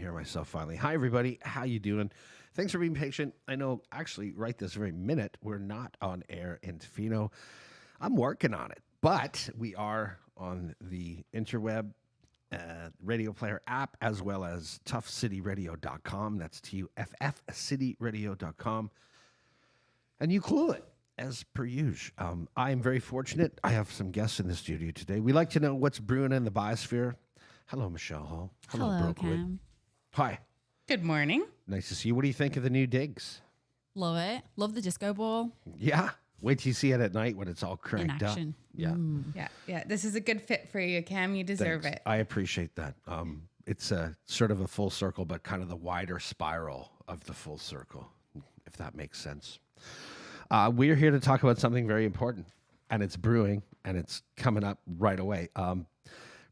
hear myself finally. Hi, everybody. How you doing? Thanks for being patient. I know, actually, right this very minute, we're not on air in Tofino. I'm working on it, but we are on the interweb radio player app, as well as tuffcityradio.com. That's TUFF cityradio.com. And you clue it, as per usual. I am very fortunate. I have some guests in the studio today. We like to know what's brewing in the biosphere. Hello, Michelle Hall. Hello, Brookwood. Cam. Hi. Good morning. Nice to see you. What do you think of the new digs? Love it. Love the disco ball Yeah. Wait till you see it at night when it's all in cranked up. action. Yeah. Yeah. This is a good fit for you, Cam. You deserve Thanks. it. I appreciate that. It's a sort of a full circle, but kind of the wider spiral of the full circle, if that makes sense. We're here to talk about something very important, and it's brewing, and it's coming up right away.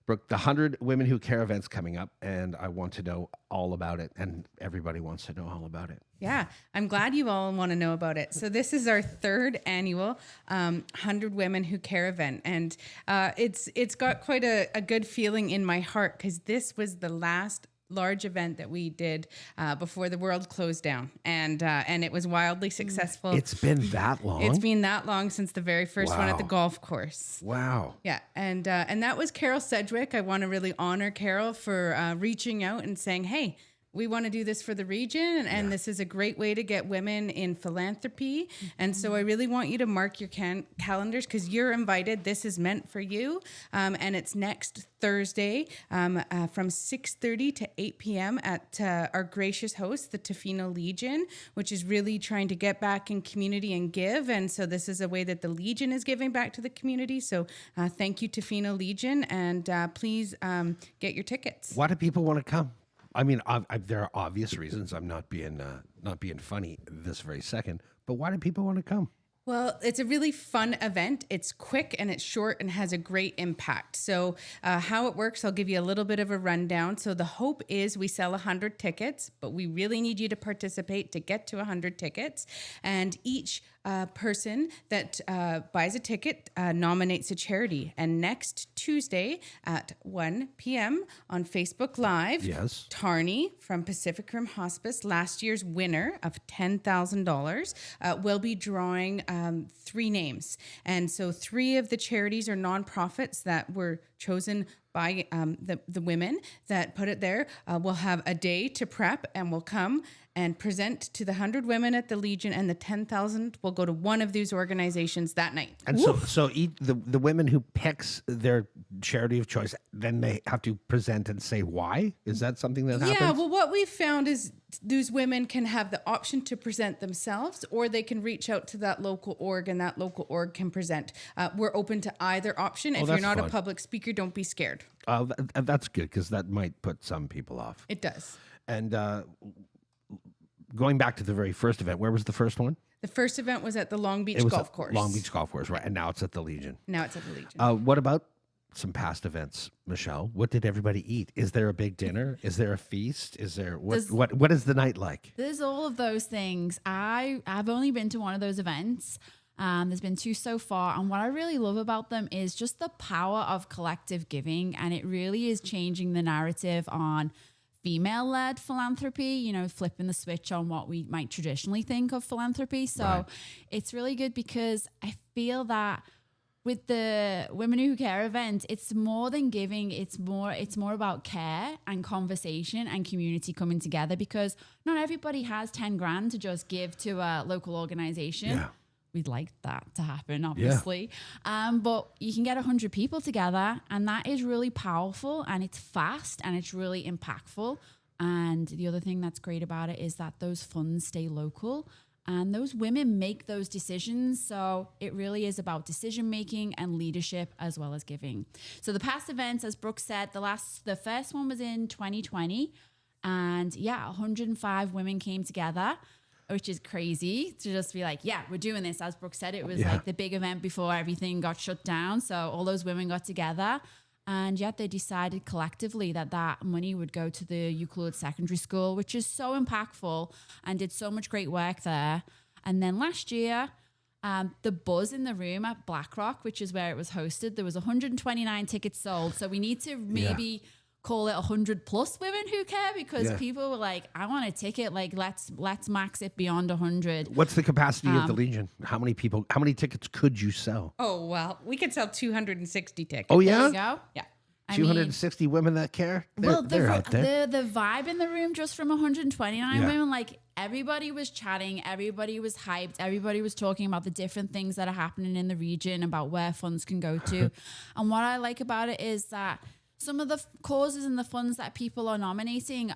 Brooke, the 100 Women Who Care event's coming up, and I want to know all about it, and everybody wants to know all about it. Yeah, I'm glad you all want to know about it. So this is our third annual 100 Women Who Care event, and it's got quite a good feeling in my heart because this was the last large event that we did before the world closed down, and it was wildly successful. It's been that long? It's been that long since the very first one at the golf course. Wow. Yeah, and that was Carol Sedgwick. I want to really honor Carol for reaching out and saying, hey, we want to do this for the region, and this is a great way to get women in philanthropy. And so I really want you to mark your calendars because you're invited. This is meant for you. And it's next Thursday from 6:30 to 8 p.m. at our gracious host, the Tofino Legion, which is really trying to get back in community and give. And so this is a way that the Legion is giving back to the community. So thank you, Tofino Legion. And please get your tickets. Why do people want to come? I mean, there are obvious reasons. I'm not being funny this very second. But why do people want to come? Well, it's a really fun event. It's quick and it's short and has a great impact. So how it works, I'll give you a little bit of a rundown. So the hope is we sell 100 tickets, but we really need you to participate to get to 100 tickets. And each person that buys a ticket nominates a charity. And next Tuesday at 1 p.m. on Facebook Live, Yes. Tarney from Pacific Rim Hospice, last year's winner of $10,000, will be drawing 3 names. And so 3 of the charities are nonprofits that were chosen by the women that put it there. We'll have a day to prep and we'll come and present to the 100 women at the Legion, and the 10,000 will go to one of these organizations that night. And so the women who picks their charity of choice, then they have to present and say why? Is that something that happens? Yeah, well, what we've found is those women can have the option to present themselves, or they can reach out to that local org, and that local org can present. We're open to either option. If you're not a public speaker, don't be scared. That's good, because that might put some people off. It does. And going back to the very first event, where was the first one? The first event was at the Long Beach Golf Course. Long Beach Golf Course, right. And now it's at the Legion. Now it's at the Legion. What about some past events, Michelle? What did everybody eat? Is there a big dinner? Is there a feast? Is there what is the night like? There's all of those things. I've only been to one of those events. There's been 2 so far. And what I really love about them is just the power of collective giving. And it really is changing the narrative on female-led philanthropy, flipping the switch on what we might traditionally think of philanthropy. So It's really good because I feel that with the Women Who Care event, it's more than giving. It's more about care and conversation and community coming together, because not everybody has 10 grand to just give to a local organization. Yeah. We'd like that to happen, obviously. Yeah. But you can get 100 people together, and that is really powerful, and it's fast, and it's really impactful. And the other thing that's great about it is that those funds stay local, and those women make those decisions. So it really is about decision making and leadership as well as giving. So the past events, as Brooke said, the first one was in 2020, and 105 women came together, which is crazy to just be like, yeah, we're doing this. As Brooke said, it was like the big event before everything got shut down. So all those women got together, and yet they decided collectively that money would go to the Euclid Secondary School, which is so impactful and did so much great work there. And then last year, the buzz in the room at Blackrock, which is where it was hosted, there was 129 tickets sold. So we need to maybe call it 100 plus women who care, because people were like, I want a ticket. Like, let's max it beyond 100. What's the capacity of the Legion? How many tickets could you sell? Oh, well, we could sell 260 tickets. Oh, yeah? There you go. Yeah. 260 women that care? They're out there. The vibe in the room just from 129 women, like everybody was chatting, everybody was hyped, everybody was talking about the different things that are happening in the region, about where funds can go to. And what I like about it is that some of the causes and the funds that people are nominating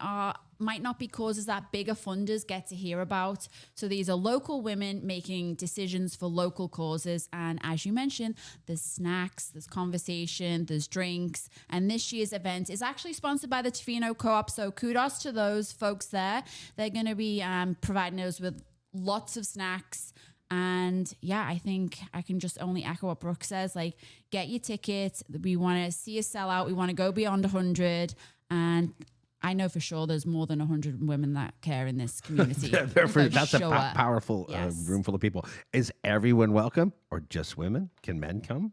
might not be causes that bigger funders get to hear about. So these are local women making decisions for local causes. And as you mentioned, there's snacks, there's conversation, there's drinks. And this year's event is actually sponsored by the Tofino Co-op. So kudos to those folks there. They're going to be providing us with lots of snacks. And yeah, I think I can just only echo what Brooke says, like, get your tickets. We want to see a sellout. We want to go beyond 100. And I know for sure there's more than 100 women that care in this community. That's a powerful room full of people. Is everyone welcome, or just women? Can men come?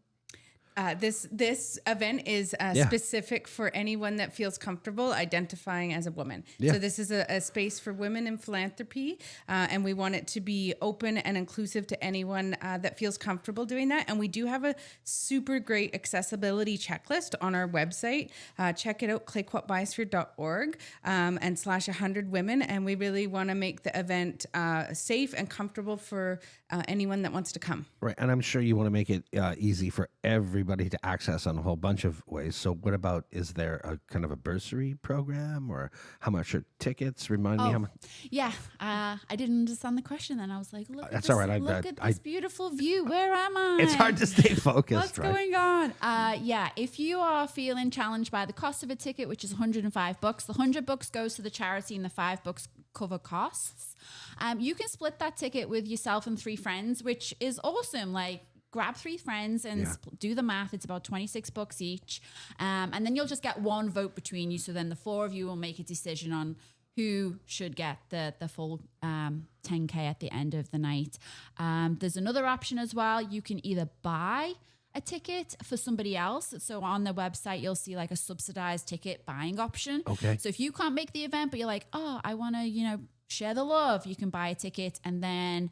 This event is specific for anyone that feels comfortable identifying as a woman. Yeah. So this is a space for women in philanthropy, and we want it to be open and inclusive to anyone that feels comfortable doing that. And we do have a super great accessibility checklist on our website. Check it out, clayoquotbiosphere.org and /100 women. And we really want to make the event safe and comfortable for anyone that wants to come. Right. And I'm sure you want to make it easy for everybody to access on a whole bunch of ways. So what about, is there a kind of a bursary program, or how much are tickets? Remind me how much. Yeah. I didn't understand the question then. I was like, look That's at this, all right. look at this beautiful view. Where am I? It's hard to stay focused. What's going on? If you are feeling challenged by the cost of a ticket, which is $105, the $100 goes to the charity and the $5 cover costs. You can split that ticket with yourself and 3 friends, which is awesome. Like, grab 3 friends and do the math. It's about $26 each. And then you'll just get one vote between you. So then the 4 of you will make a decision on who should get the full 10K at the end of the night. There's another option as well. You can either buy a ticket for somebody else. So on the website, you'll see like a subsidized ticket buying option. Okay. So if you can't make the event, but you're like, oh, I want to, share the love, you can buy a ticket. And then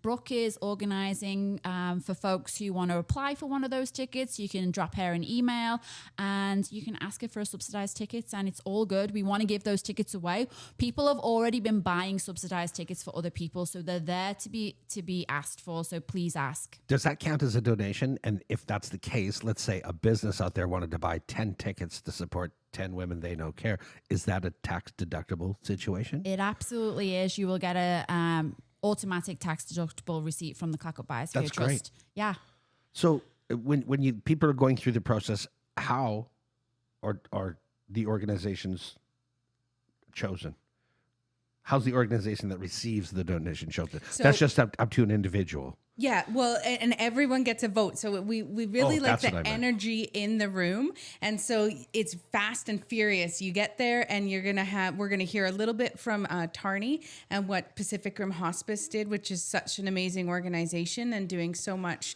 Brooke is organizing for folks who want to apply for one of those tickets. You can drop her an email and you can ask her for a subsidized tickets, and it's all good. We want to give those tickets away. People have already been buying subsidized tickets for other people, so they're there to be asked for. So please ask. Does that count as a donation? And if that's the case, let's say a business out there wanted to buy 10 tickets to support 10 women they know care. Is that a tax deductible situation? It absolutely is. You will get a automatic tax deductible receipt from the Clayoquot Biosphere That's Trust. great. Yeah. So when people are going through the process, how are the organizations chosen? How's the organization that receives the donation chosen? So, that's just up to an individual. Yeah, well, and everyone gets a vote. So we really like the energy in the room. And so it's fast and furious. You get there and we're going to hear a little bit from Tarni and what Pacific Rim Hospice did, which is such an amazing organization and doing so much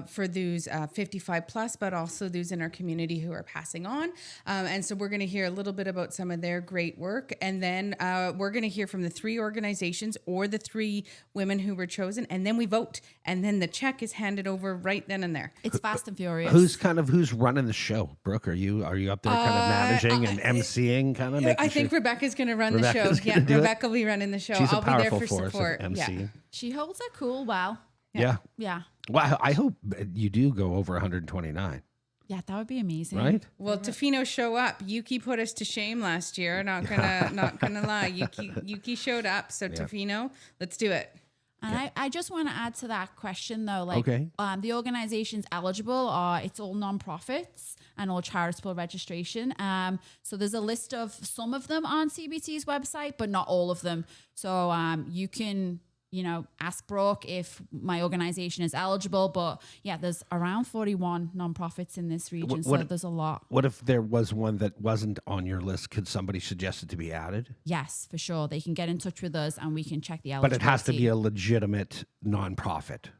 for those 55 plus, but also those in our community who are passing on. And so we're going to hear a little bit about some of their great work. And then we're going to hear from the 3 organizations or the 3 women who were chosen. And then we vote. And then the check is handed over right then and there. It's fast and furious. Who's running the show? Brooke, are you up there kind of managing and emceeing kind of? I think Rebecca's going to run the show. Yeah, Rebecca will be running the show. She's I'll a powerful be there for force support. of MC. Yeah. She holds her cool well. Yeah. Yeah. Well, I hope you do go over 129. Yeah, that would be amazing. Right? Well, Tofino show up. Yuki put us to shame last year. Not gonna lie. Yuki showed up. So Tofino, let's do it. And I just want to add to that question though, like the organizations eligible it's all nonprofits and all charitable registration. So there's a list of some of them on CBT's website, but not all of them. So you can, ask Brooke if my organization is eligible. But yeah, there's around 41 nonprofits in this region. So there's a lot. What if there was one that wasn't on your list? Could somebody suggest it to be added? Yes, for sure. They can get in touch with us and we can check the eligibility. But it has to be a legitimate nonprofit.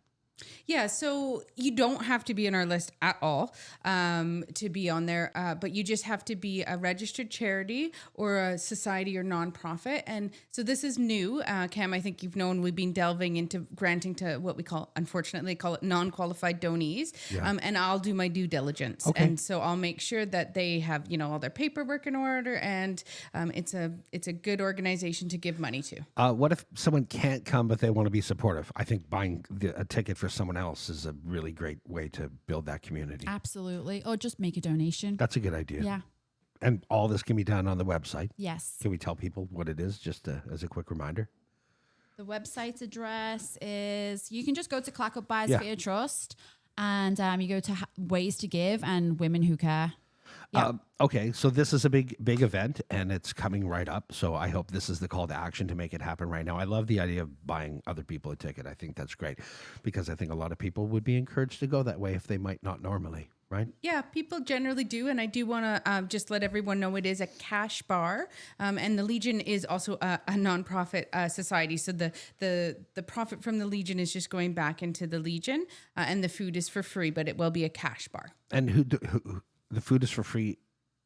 Yeah, so you don't have to be on our list at all to be on there, but you just have to be a registered charity or a society or nonprofit. And so this is new. Cam, I think you've known we've been delving into granting to what we unfortunately call it non-qualified donees. Yeah. And I'll do my due diligence. Okay. And so I'll make sure that they have, all their paperwork in order, and it's a good organization to give money to. What if someone can't come, but they want to be supportive? I think buying a ticket for someone else is a really great way to build that community. Absolutely. Or just make a donation. That's a good idea. Yeah. And all this can be done on the website. Yes. Can we tell people what it is, just as a quick reminder? The website's address is, you can just go to Clayoquot Biosphere Trust, and you go to ways to give and women who care. Yeah. Okay, so this is a big event, and it's coming right up. So I hope this is the call to action to make it happen right now. I love the idea of buying other people a ticket. I think that's great, because I think a lot of people would be encouraged to go that way if they might not normally, right? Yeah, people generally do. And I do want to just let everyone know it is a cash bar. And the Legion is also a nonprofit society. So the profit from the Legion is just going back into the Legion, and the food is for free, but it will be a cash bar. And who the food is for free?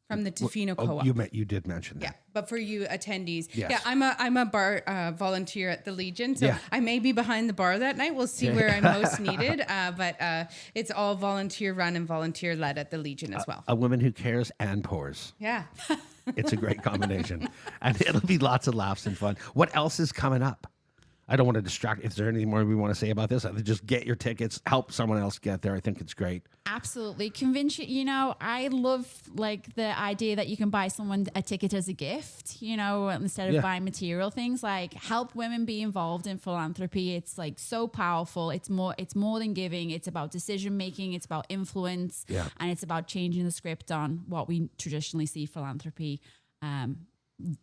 From the Tofino Co-op. You did mention that. Yeah, but for you attendees, Yes. yeah, I'm a bar volunteer at the Legion, so Yeah. I may be behind the bar that night. We'll see where I'm most needed, but it's all volunteer run and volunteer led at the Legion as well. A woman who cares and pours. Yeah. It's a great combination, and it'll be lots of laughs and fun. What else is coming up? I don't want to distract. Is there anything more we want to say about this? Just get your tickets, help someone else get there. I think it's great. Absolutely. Convince you. I love the idea that you can buy someone a ticket as a gift, instead of buying material things. Like, help women be involved in philanthropy. It's so powerful. It's more than giving. It's about decision making. It's about influence. Yeah. And it's about changing the script on what we traditionally see philanthropy,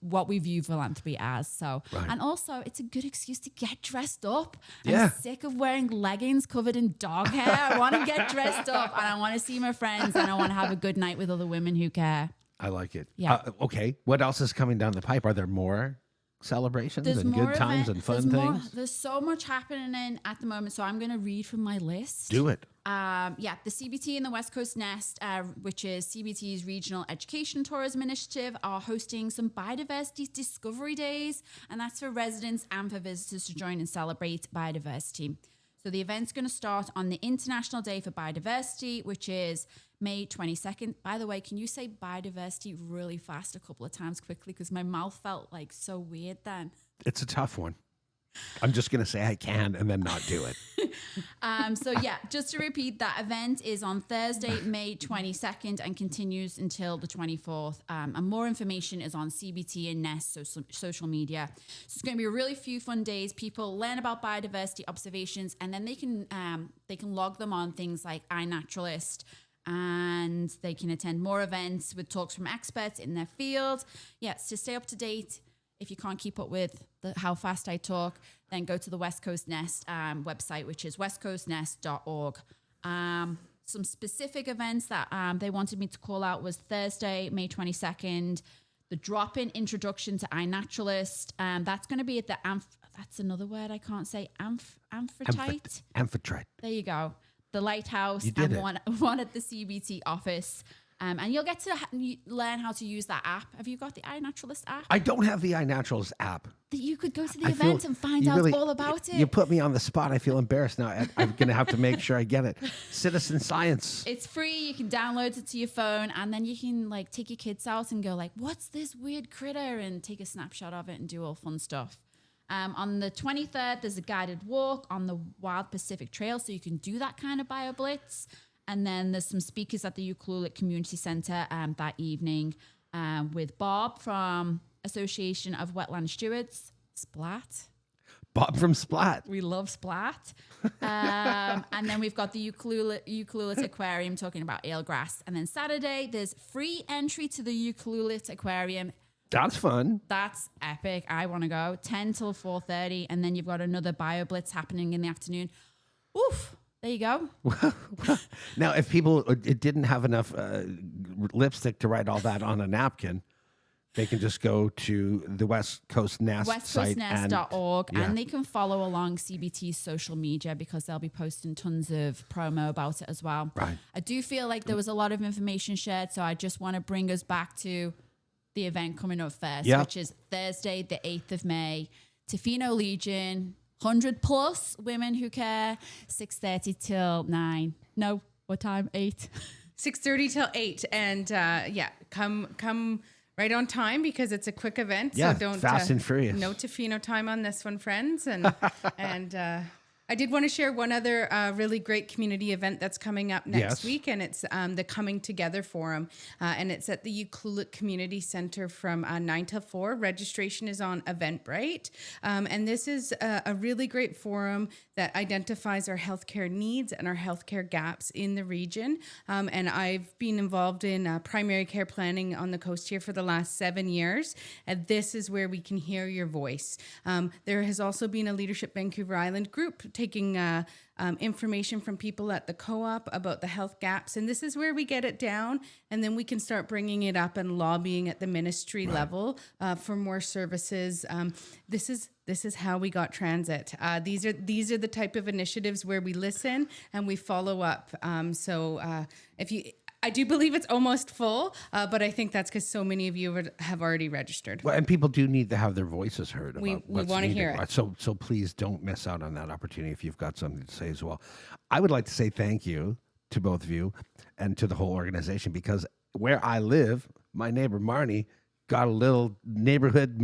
what we view philanthropy as. So, Right. And also it's a good excuse to get dressed up. Yeah. I'm sick of wearing leggings covered in dog hair. I want to get dressed up, and I want to see my friends, and I want to have a good night with other women who care. I like it. Yeah. Okay. What else is coming down the pipe? Are there more celebrations and good times and fun things? There's so much happening at the moment. So I'm going to read from my list. Do it. The CBT and the West Coast Nest, which is CBT's Regional Education Tourism Initiative, are hosting some biodiversity discovery days, and that's for residents and for visitors to join and celebrate biodiversity. So the event's going to start on the International Day for Biodiversity, which is May 22nd. By the way, can you say biodiversity really fast a couple of times quickly? Because my mouth felt so weird then. It's a tough one. I'm just going to say I can and then not do it. Just to repeat, that event is on Thursday, May 22nd, and continues until the 24th. And more information is on CBT and Nest social media. So it's going to be a really few fun days. People learn about biodiversity observations, and then they can log them on things like iNaturalist, and they can attend more events with talks from experts in their field. Yes, to stay up to date. If you can't keep up with how fast I talk, then go to the West Coast Nest website, which is westcoastnest.org. Some specific events that they wanted me to call out was Thursday, May 22nd, the drop-in introduction to iNaturalist. That's going to be at the that's another word I can't say, Amphitrite. Amphitrite. There you go. The Lighthouse. You did and one at the CBT office. And you'll get to learn how to use that app. Have you got the iNaturalist app? I don't have the iNaturalist app. That you could go to the event and find out all about it. You put me on the spot. I feel embarrassed now. I'm going to have to make sure I get it. Citizen science. It's free. You can download it to your phone, and then you can take your kids out and go what's this weird critter, and take a snapshot of it and do all fun stuff. On the 23rd, there's a guided walk on the Wild Pacific Trail, so you can do that kind of BioBlitz. And then there's some speakers at the Ucluelet Community Centre that evening with Bob from Association of Wetland Stewards, Splat. Bob from Splat. We love Splat. And then we've got the Ucluelet Aquarium talking about eelgrass. And then Saturday, there's free entry to the Ucluelet Aquarium. That's fun. That's epic. I want to go. 10 till 4:30. And then you've got another BioBlitz happening in the afternoon. Oof. There you go. Now, if people didn't have enough lipstick to write all that on a napkin, they can just go to the West Coast Nest site westcoastnest.org and they can follow along CBT's social media because they'll be posting tons of promo about it as well. Right. I do feel like there was a lot of information shared, so I just want to bring us back to the event coming up first, which is Thursday, the 8th of May, Tofino Legion, 100 plus women who care, 6:30 till 9. No, what time? 8? 6:30 till 8. And come right on time because it's a quick event. Yeah, so don't fast and furious. No Tofino time on this one, friends. And I did want to share one other really great community event that's coming up next week, and it's the Coming Together Forum, and it's at the Ucluelet Community Center from 9 till 4. Registration is on Eventbrite, and this is a really great forum that identifies our healthcare needs and our healthcare gaps in the region. And I've been involved in primary care planning on the coast here for the last 7 years, and this is where we can hear your voice. There has also been a Leadership Vancouver Island group taking information from people at the co-op about the health gaps. And this is where we get it down, and then we can start bringing it up and lobbying at the ministry level for more services. This is how we got transit. These are the type of initiatives where we listen and we follow up. I do believe it's almost full, but I think that's because so many of you have already registered. Well, and people do need to have their voices heard. We want to hear it. So please don't miss out on that opportunity if you've got something to say as well. I would like to say thank you to both of you and to the whole organization, because where I live, my neighbor Marnie got a little neighborhood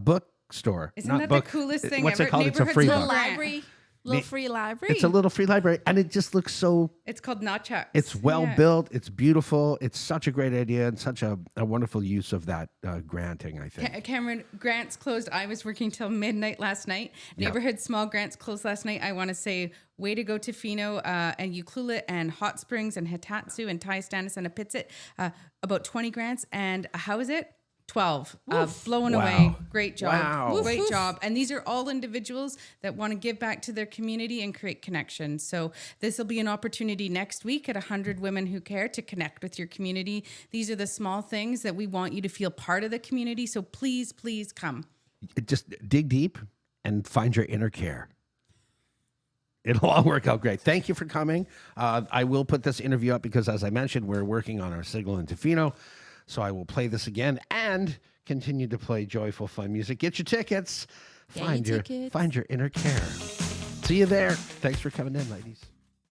bookstore. Isn't that the coolest thing What's ever? it called? It's a free Little book. library. Little free library. It's a little free library, and it just looks so... It's called Notchucks. It's well built. It's beautiful. It's such a great idea and such a wonderful use of that granting, I think. Cameron, grants closed. I was working till midnight last night. Neighborhood small grants closed last night. I want to say way to go Tofino and Ucluelet and Hot Springs and Hitatsu and Tyastanis and Apitsit. About 20 grants. And how is it? 12. Blown away. Great job. Wow. Great job. And these are all individuals that want to give back to their community and create connections. So this will be an opportunity next week at 100 Women Who Care to connect with your community. These are the small things that we want you to feel part of the community. So please, please come. Just dig deep and find your inner care. It'll all work out great. Thank you for coming. I will put this interview up because, as I mentioned, we're working on our signal in Tofino. So I will play this again and continue to play joyful, fun music. Get your tickets. Find your inner care. See you there. Thanks for coming in, ladies.